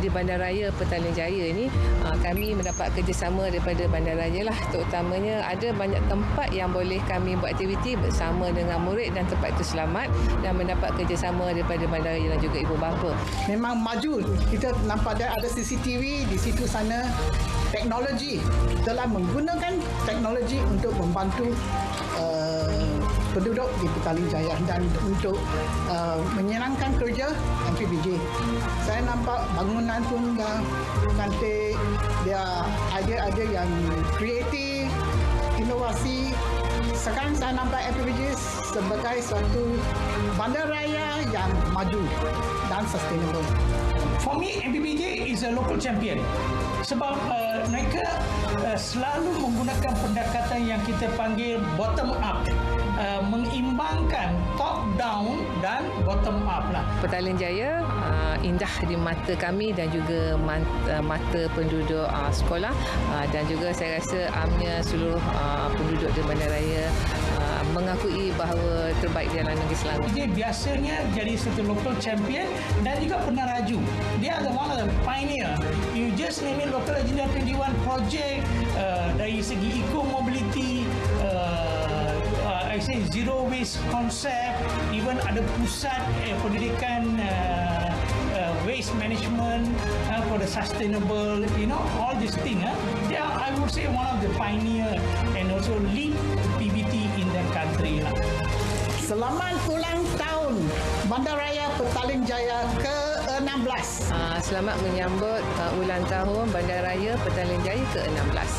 di Bandaraya Petaling Jaya ni kami mendapat kerjasama daripada Bandaraya lah, terutamanya ada banyak tempat yang boleh kami buat aktiviti bersama dengan murid dan tempat itu selamat dan mendapat kerjasama daripada Bandaraya dan juga ibu bapa. Memang maju, kita nampak ada CCTV di situ sana. Teknologi telah menggunakan teknologi untuk membantu penduduk di Petaling Jaya dan untuk menyenangkan kerja MPBJ. Saya nampak bangunan pun dah cantik, dia ada yang kreatif, inovasi. Sekarang saya nampak MPBJ sebagai suatu bandaraya yang maju dan sustainable. For me, MPBJ is a local champion. Sebab mereka selalu menggunakan pendekatan yang kita panggil bottom up. Mengimbangkan top down dan bottom up lah. Petaling Jaya indah di mata kami dan juga mata penduduk sekolah dan juga saya rasa amnya seluruh penduduk di Bandaraya mengakui bahawa terbaik di dalam negeri Selangor. Dia biasanya jadi satu local champion dan juga peneraju. Dia adalah one of the pioneer. You just name it, Local Agenda 21 project dari segi eco-mobility, I say zero waste concept, even ada pusat pendidikan waste management for the sustainable, all these things. They are, I would say, one of the pioneer and also lead PBT in the country. Selamat ulang tahun Bandaraya Petaling Jaya ke-16. Selamat menyambut ulang tahun Bandaraya Petaling Jaya ke-16.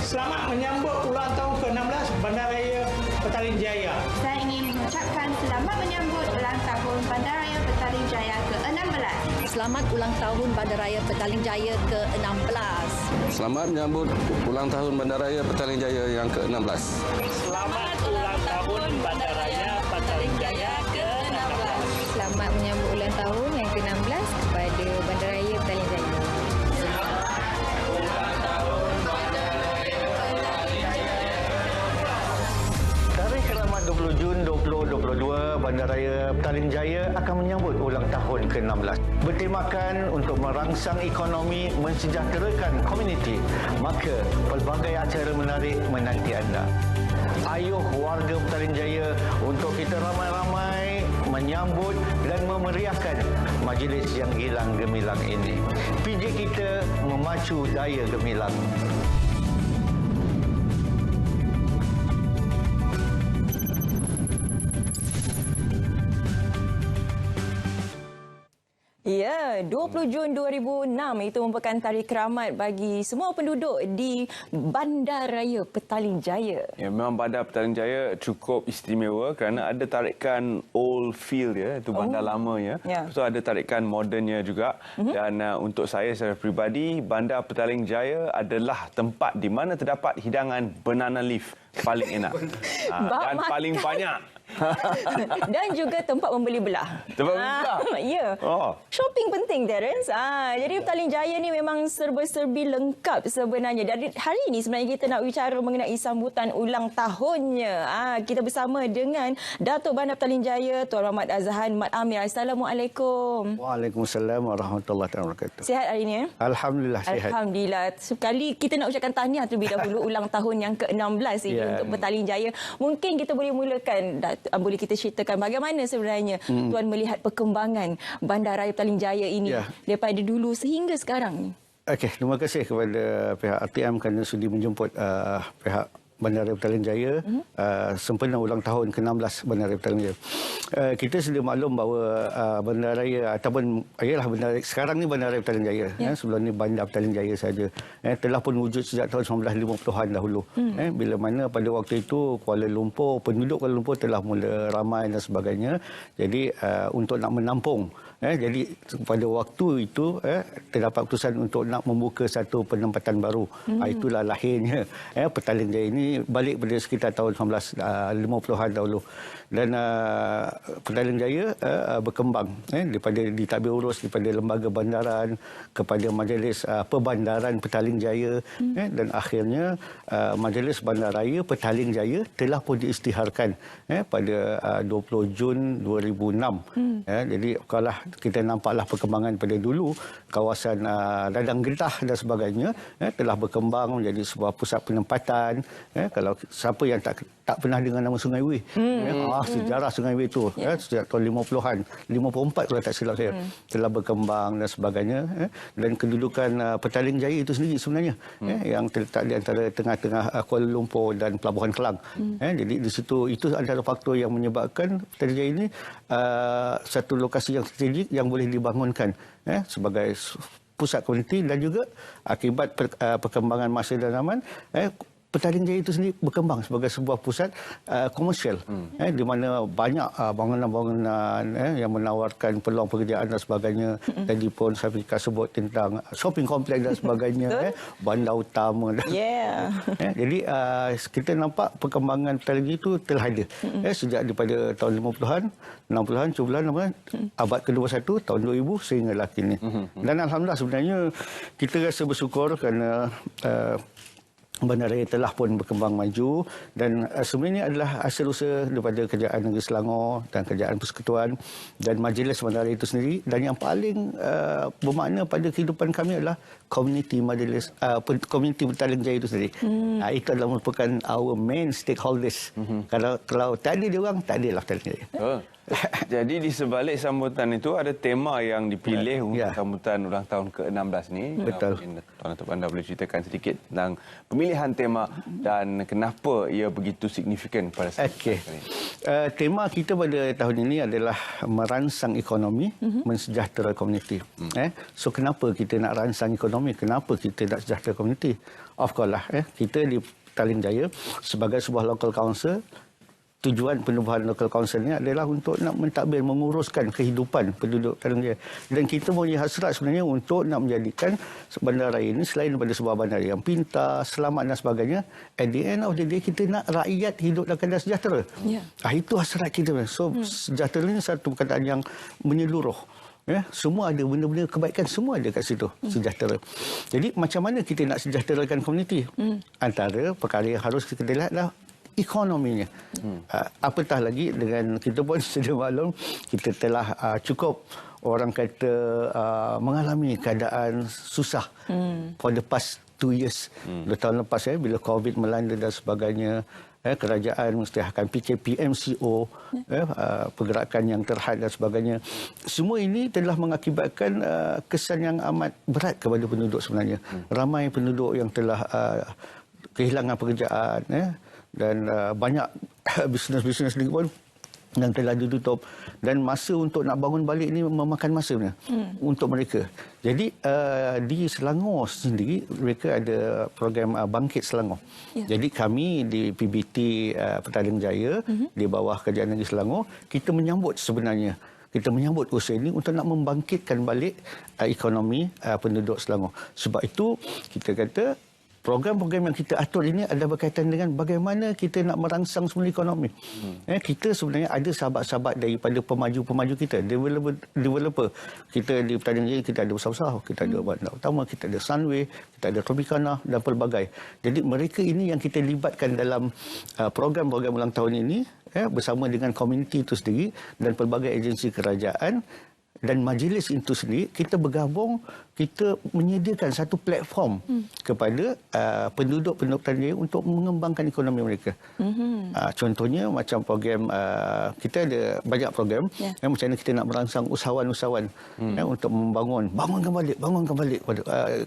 Selamat menyambut ulang tahun ke-16 Bandaraya Petaling Jaya. Saya ingin mengucapkan selamat menyambut ulang tahun Bandaraya Petaling Jaya ke-16. Selamat ulang tahun Bandaraya Petaling Jaya ke-16. Selamat menyambut ulang tahun Bandaraya Petaling Jaya yang ke-16. Selamat ulang tahun Bandaraya Petaling Jaya ke-16. Selamat menyambut ulang tahun yang ke-16 kepada Bandaraya Petaling Jaya. Tarikh Keramat 20 Jun 2022, Bandaraya Petaling Jaya akan menyambut ulang tahun ke-16. Bertemakan untuk merangsang ekonomi, mensejahterakan komuniti, maka pelbagai acara menarik menanti anda. Ayuh warga Petaling Jaya untuk kita ramai-ramai menyambut dan memeriahkan majlis yang gilang gemilang ini. PJ kita memacu daya gemilang. Ya, 20 Jun 2006 itu merupakan tarikh keramat bagi semua penduduk di Bandaraya Petaling Jaya. Ya, memang Bandar Petaling Jaya cukup istimewa kerana ada tarikan old feel ya, itu bandar lamanya. Ya. So ada tarikan modernnya juga. Dan untuk saya secara peribadi, Bandar Petaling Jaya adalah tempat di mana terdapat hidangan banana leaf paling enak. Dan paling banyak. Dan juga tempat membeli belah. Tempat membeli belah? Ya. Oh. Shopping penting, Terence. Jadi Petaling Jaya ni memang serba-serbi lengkap sebenarnya. Dari hari ini sebenarnya kita nak bicara mengenai sambutan ulang tahunnya. Kita bersama dengan Datuk Bandar Petaling Jaya, Tuan Rahmat Azhan Mat Amir. Assalamualaikum. Waalaikumsalam warahmatullahi wabarakatuh. Sihat hari ini? Alhamdulillah sihat. Alhamdulillah. Sekali kita nak ucapkan tahniah terlebih dahulu ulang tahun yang ke-16 ini untuk Petaling Jaya. Mungkin kita boleh mulakan, boleh kita ceritakan bagaimana sebenarnya Tuan melihat perkembangan Bandaraya Petaling Jaya ini daripada dulu sehingga sekarang ni. Okey, terima kasih kepada pihak RTM kerana sudi menjemput pihak Bandaraya Petaling Jaya sempena ulang tahun ke-16 Bandaraya Petaling Jaya. Kita sedia maklum bahawa Bandaraya ataupun ialah Bandaraya sekarang ni Bandaraya Petaling Jaya, sebelum ni Bandar Petaling Jaya saja, telah pun wujud sejak tahun 1950-an dahulu. Bila mana pada waktu itu Kuala Lumpur, penduduk Kuala Lumpur telah mula ramai dan sebagainya. Jadi untuk nak menampung, jadi pada waktu itu terdapat keputusan untuk nak membuka satu penempatan baru. Itulah lahirnya Petaling Jaya ini ini balik pada sekitar tahun 1950-an dahulu. Dan Petaling Jaya berkembang daripada ditadbir urus daripada lembaga bandaran kepada Majlis Perbandaran Petaling Jaya, dan akhirnya Majlis Bandaraya Petaling Jaya telah pun diisytiharkan pada 20 Jun 2006. Jadi kalau kita nampaklah perkembangan pada dulu, kawasan Ladang Getah dan sebagainya telah berkembang menjadi sebuah pusat penempatan. Kalau siapa yang tak pernah dengar nama Sungai Weh, sejarah Sungai Weh itu sejak tahun 50-an, 54 kalau tak silap saya, telah berkembang dan sebagainya. Dan kedudukan Petaling Jaya itu sendiri sebenarnya yang terletak di antara tengah-tengah Kuala Lumpur dan Pelabuhan Kelang. Jadi di situ itu antara faktor yang menyebabkan Petaling Jaya ini satu lokasi yang strategik yang boleh dibangunkan sebagai pusat komuniti, dan juga akibat perkembangan masa dan zaman Petaling Jaya itu sendiri berkembang sebagai sebuah pusat komersial di mana banyak bangunan-bangunan yang menawarkan peluang pekerjaan dan sebagainya. Tadi pun saya sebut tentang shopping kompleks dan sebagainya, bandar utama. Jadi kita nampak perkembangan Petaling Jaya itu telah ada sejak daripada tahun 50-an, 60-an, 70-an, abad ke-21, tahun 2000 sehinggalah kini. Dan alhamdulillah sebenarnya kita rasa bersyukur kerana bandaraya telah pun berkembang maju, dan sebenarnya adalah hasil usaha daripada Kerajaan Negeri Selangor dan Kerajaan Persekutuan dan Majlis Bandaraya itu sendiri. Dan yang paling bermakna pada kehidupan kami adalah komuniti Majlis komuniti Petaling Jaya itu sendiri. Itu adalah merupakan our main stakeholders. Kalau tak ada dia orang, tak adalah Petaling Jaya. Jadi di sebalik sambutan itu ada tema yang dipilih untuk sambutan ulang tahun ke-16 ni. Betul. Tuan Datuk Bandar boleh ceritakan sedikit tentang pemilihan tema dan kenapa ia begitu signifikan pada saat ini? Tema kita pada tahun ini adalah merangsang ekonomi, mensejahtera komuniti. So kenapa kita nak rangsang ekonomi? Kenapa kita nak sejahtera komuniti? Of course lah, kita di Petaling Jaya sebagai sebuah local council, tujuan penubuhan local council ini adalah untuk nak mentadbir, menguruskan kehidupan penduduk Petaling Jaya. Dan kita punya hasrat sebenarnya untuk nak menjadikan bandaraya ini selain daripada sebuah bandaraya yang pintar, selamat dan sebagainya, at the end of the day kita nak rakyat hidup dalam keadaan sejahtera. Itu hasrat kita. So sejahtera ini satu perkataan yang menyeluruh. Semua ada benda-benda kebaikan, semua ada kat situ, sejahtera. Jadi macam mana kita nak sejahterakan komuniti? Antara perkara yang harus kita lihat adalah ekonominya. Apatah lagi dengan kita pun sedia maklum, kita telah cukup orang kata mengalami keadaan susah for the past 2 years. 2 tahun lepas bila COVID melanda dan sebagainya, kerajaan mengisytiharkan PKPMCO, pergerakan yang terhad dan sebagainya. Semua ini telah mengakibatkan kesan yang amat berat kepada penduduk sebenarnya. Ramai penduduk yang telah kehilangan pekerjaan, dan banyak bisnes-bisnes lagi pun yang telah ditutup, dan masa untuk nak bangun balik ni memakan masa untuk mereka. Jadi di Selangor sendiri mereka ada program Bangkit Selangor. Jadi kami di PBT Petaling Jaya di bawah Kerajaan Negeri Selangor, kita menyambut sebenarnya. Kita menyambut usaha ini untuk nak membangkitkan balik ekonomi penduduk Selangor. Sebab itu kita kata program-program yang kita atur ini adalah berkaitan dengan bagaimana kita nak merangsang semula ekonomi. Kita sebenarnya ada sahabat-sahabat daripada pemaju-pemaju kita, developer. Kita di Petaling Jaya kita ada usaha-usaha, kita ada bandar utama, kita ada Sunway, kita ada Tropicana dan pelbagai. Jadi mereka ini yang kita libatkan dalam program-program ulang tahun ini bersama dengan komuniti itu sendiri dan pelbagai agensi kerajaan. Dan majlis itu sendiri, kita bergabung, kita menyediakan satu platform kepada penduduk-penduduk Petaling Jaya untuk mengembangkan ekonomi mereka. Contohnya macam program, kita ada banyak program, macam mana kita nak merangsang usahawan-usahawan untuk bangunkan balik pada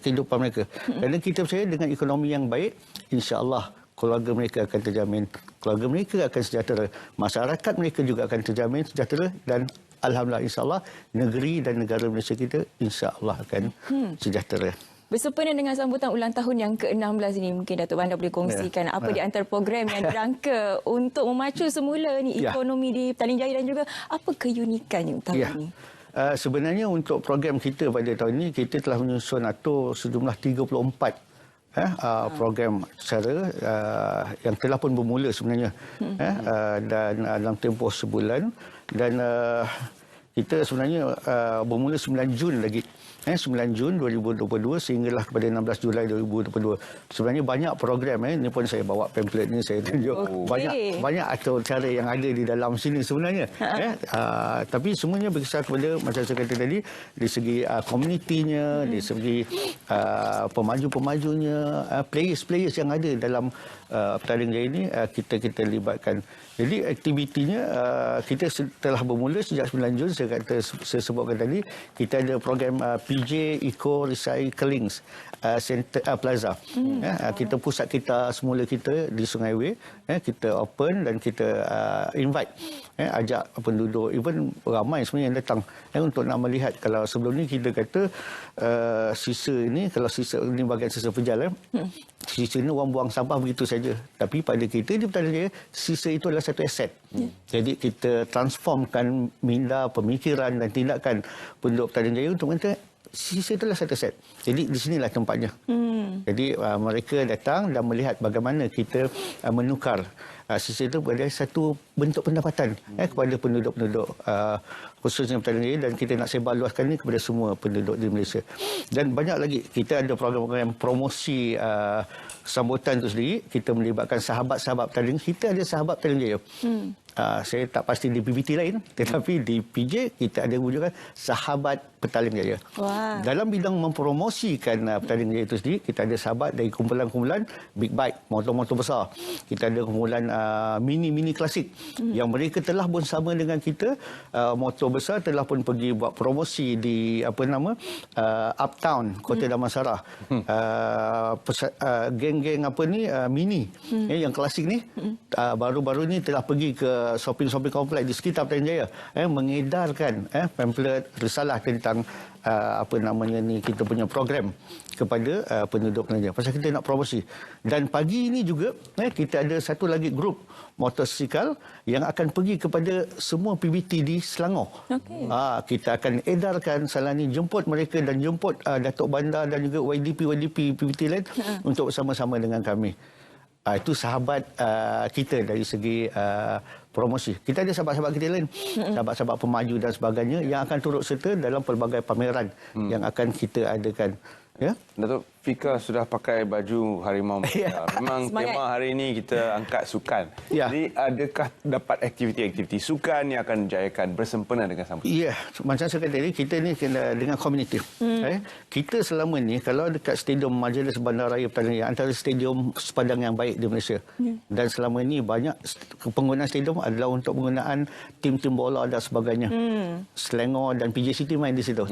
kehidupan mereka. Kerana kita percaya dengan ekonomi yang baik, insya-Allah keluarga mereka akan terjamin, keluarga mereka akan sejahtera, masyarakat mereka juga akan terjamin sejahtera, dan alhamdulillah insya-Allah negeri dan negara Malaysia kita insya-Allah akan sejahtera. Bersempena dengan sambutan ulang tahun yang ke-16 ini, mungkin Datuk Bandar boleh kongsikan apa di antara program yang dirangka untuk memacu semula ni ekonomi di Petaling Jaya, dan juga apa keunikannya tahun ini? Sebenarnya untuk program kita pada tahun ini, kita telah menyusun atur sejumlah 34 program secara yang telah pun bermula sebenarnya dan dalam tempoh sebulan dan kita sebenarnya bermula 9 Jun lagi. 9 Jun 2022 sehinggalah kepada 16 Julai 2022. Sebenarnya banyak program ini pun saya bawa pamphlet ni saya tunjuk. Banyak atau cara yang ada di dalam sini sebenarnya. Tapi semuanya berkisar kepada macam saya kata tadi di segi komunitinya, di segi pemaju-pemajunya, players-players yang ada dalam pertandingan jaya ini kita libatkan. Jadi aktivitinya kita telah bermula sejak 9 Jun saya sebutkan tadi kita ada program PJ Eco Recycling Center Plaza. Kita pusat kita semula kita di Sungai Way, kita open dan kita invite ajak penduduk, even ramai sebenarnya yang datang untuk nak melihat. Kalau sebelum ni kita kata sisa ini bagian sisa pejal sisa ini orang buang sampah begitu saja, tapi pada kita di Petaling Jaya sisa itu adalah satu aset. Jadi kita transformkan minda, pemikiran dan tindakan penduduk Petaling Jaya untuk kata sisa itulah satu aset. Jadi di sinilah tempatnya. Jadi mereka datang dan melihat bagaimana kita menukar sisa itu pada satu bentuk pendapatan kepada penduduk-penduduk khususnya Petaling Jaya, dan kita nak sebarluaskan ini kepada semua penduduk di Malaysia. Dan banyak lagi kita ada program-program promosi sambutan itu sendiri. Kita melibatkan sahabat-sahabat Petaling. Kita ada sahabat Petaling Jaya. Saya tak pasti di PBT lain, tetapi di PJ kita ada wujudan sahabat Petaling Jaya. Dalam bidang mempromosikan Petaling Jaya itu sendiri, kita ada sahabat dari kumpulan-kumpulan big bike, motor-motor besar. Kita ada kumpulan mini-mini klasik yang mereka telah pun sama dengan kita, motor besar telah pun pergi buat promosi di Uptown Kota Damansara. Geng-geng mini yang klasik ni baru-baru ni telah pergi ke shopping kompleks di sekitar Petaling Jaya mengedarkan pamphlet risalah tentang kita punya program kepada penduduk Petaling Jaya pasal kita nak promosi. Dan pagi ini juga kita ada satu lagi grup motosikal yang akan pergi kepada semua PBT di Selangor. Kita akan edarkan salah ni, jemput mereka dan jemput Datuk Bandar dan juga YDP PBT lain untuk bersama-sama dengan kami. Itu sahabat kita dari segi promosi. Kita ada sahabat-sahabat kita lain, sahabat-sahabat pemaju dan sebagainya yang akan turut serta dalam pelbagai pameran yang akan kita adakan. Datuk Fika sudah pakai baju Harimau Merdeka. Memang tema hari ini kita angkat sukan. Jadi adakah dapat aktiviti-aktiviti sukan yang akan jayakan bersempena dengan sambutan? Ya, macam saya kata tadi, kita ni kena dengan komuniti. Kita selama ni kalau dekat Stadium Majlis Bandaraya Petaling Jaya, antara stadium sepadang yang baik di Malaysia. Dan selama ni banyak penggunaan stadium adalah untuk penggunaan tim-tim bola dan sebagainya. Selangor dan PJ City main di situ.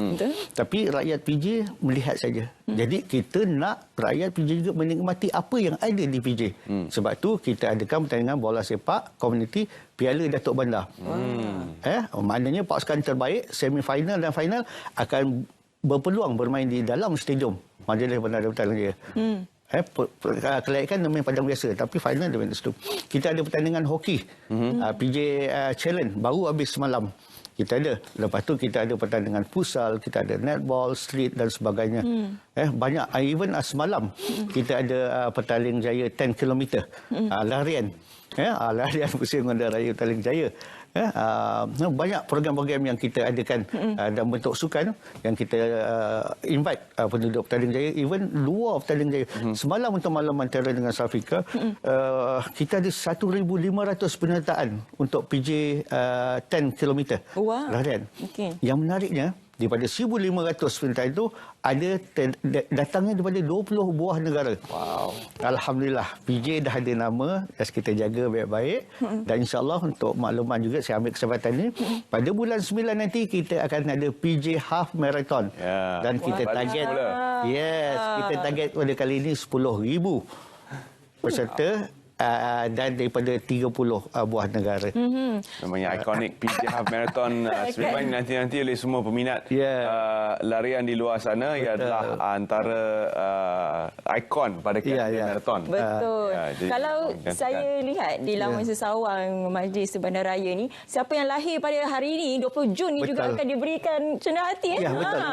Tapi rakyat PJ melihat saja. Jadi kita nak rakyat PJ juga menikmati apa yang ada di PJ. Sebab tu kita adakan pertandingan bola sepak komuniti Piala Datuk Bandar. Maknanya pasukan terbaik semifinal dan final akan berpeluang bermain di dalam stadium Majlis Bandaraya Petaling Jaya. Kelayakan main padang biasa, tapi final dia main di situ. Kita ada pertandingan hoki PJ Challenge baru habis semalam. Kita ada. Lepas tu kita ada pertandingan futsal, kita ada netball, street dan sebagainya. Banyak. Even semalam kita ada Petaling Jaya 10 km larian. Larian Pusat Bandaraya Petaling Jaya. Banyak program-program yang kita adakan dalam bentuk sukan yang kita invite penduduk Petaling Jaya, even luar Petaling Jaya. Semalam untuk malam antara dengan South Africa, kita ada 1,500 penyertaan untuk PJ 10 km larian. Yang menariknya, daripada 1,500 penyertaan itu ada datangnya daripada 20 buah negara. Alhamdulillah, PJ dah ada nama, kita jaga baik-baik. Dan insyaAllah untuk makluman juga saya ambil kesempatan ini, pada bulan 9 nanti kita akan ada PJ Half Marathon. Dan kita target, kita target pada kali ini 10,000 peserta. Dan daripada 30 buah negara. Namanya ikonik PJ Half Marathon. Sebenarnya nanti oleh semua peminat larian di luar sana, ia adalah antara ikon pada kategori marathon. Betul. Kalau saya lihat di laman sesawang Majlis Bandaraya ni, siapa yang lahir pada hari ini 20 Jun ni juga akan diberikan cenderahati. Ya, betul.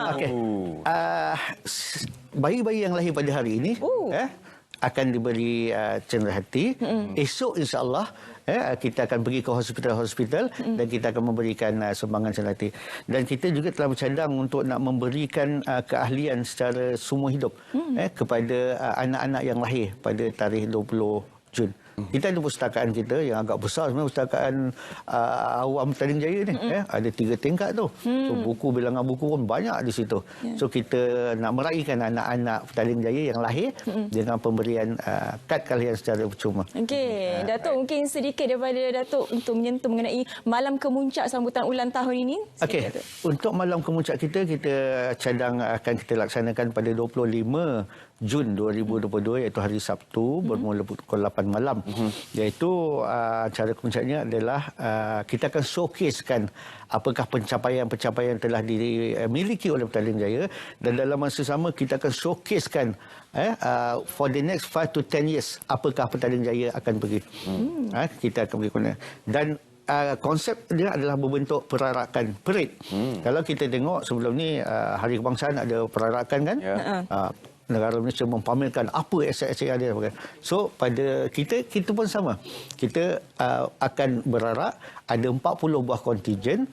bayi-bayi yang lahir pada hari ini akan diberi cenderahati. Esok insya-Allah kita akan pergi ke hospital-hospital dan kita akan memberikan sumbangan cenderahati. Dan kita juga telah bercadang untuk nak memberikan keahlian secara semua hidup kepada anak-anak yang lahir pada tarikh 20 Jun. Kita ada pustakaan kita yang agak besar sebenarnya, pustakaan awam Petaling Jaya ni. Ada 3 tingkat tu. So buku, bilangan buku pun banyak di situ. So kita nak meraihkan anak-anak Petaling Jaya yang lahir dengan pemberian kad kalian secara percuma. Okey, Datuk mungkin sedikit daripada Datuk untuk menyentuh mengenai malam kemuncak sambutan ulang tahun ini. Okey, untuk malam kemuncak kita cadang akan kita laksanakan pada 25 Jun 2022 iaitu hari Sabtu bermula pukul 8 malam. Iaitu cara kemuncaknya adalah kita akan showcasekan apakah pencapaian-pencapaian telah dimiliki oleh Petaling Jaya, dan dalam masa sama kita akan showcasekan for the next 5 to 10 years apakah Petaling Jaya akan pergi. Kita akan pergi dan konsep dia adalah berbentuk perarakan parade. Kalau kita tengok sebelum ni Hari Kebangsaan ada perarakan kan? Negara Malaysia mempamerkan apa aset-aset yang ada. So pada kita pun sama. Kita akan berarak ada 40 buah kontingen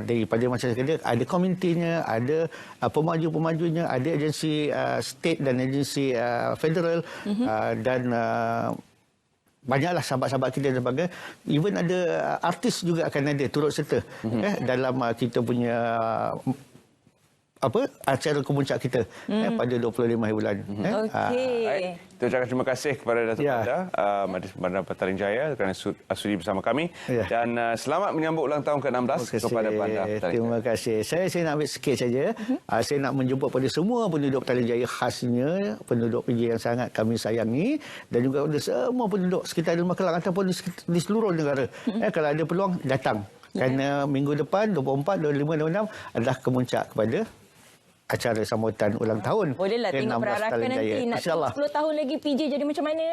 daripada masyarakat, ada komunitinya, ada pemaju-pemajunya, ada agensi state dan agensi federal dan banyaklah sahabat-sahabat kita dan sebagainya. Even ada artis juga akan ada turut serta dalam kita punya acara kemuncak kita pada 25 hari bulan. Okey. Kita ucapkan terima kasih kepada Datuk Majlis Bandar Petaling Jaya kerana sudi bersama kami dan selamat menyambut ulang tahun ke-16 kepada Bandar Petaling Jaya. Terima kasih. Saya nak ambil sikit saja. Saya nak menjemput pada semua penduduk Petaling Jaya, khasnya penduduk PJ yang sangat kami sayangi, dan juga kepada semua penduduk sekitar Lembah Kelang ataupun di seluruh negara. Kalau ada peluang datang. Kerana minggu depan 24, 25, 26 adalah kemuncak kepada acara sambutan ulang tahun. Bolehlah tengok perarakan nanti. Nak tengok 10 tahun lagi PJ jadi macam mana.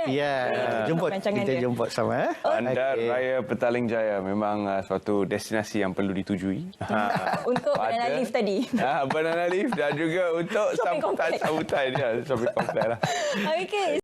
Kita jemput sama. Bandar Raya Petaling Jaya memang suatu destinasi yang perlu ditujui. Untuk banana leaf tadi. Banana leaf dan juga untuk sambutan shopping kompleks lah. Okey.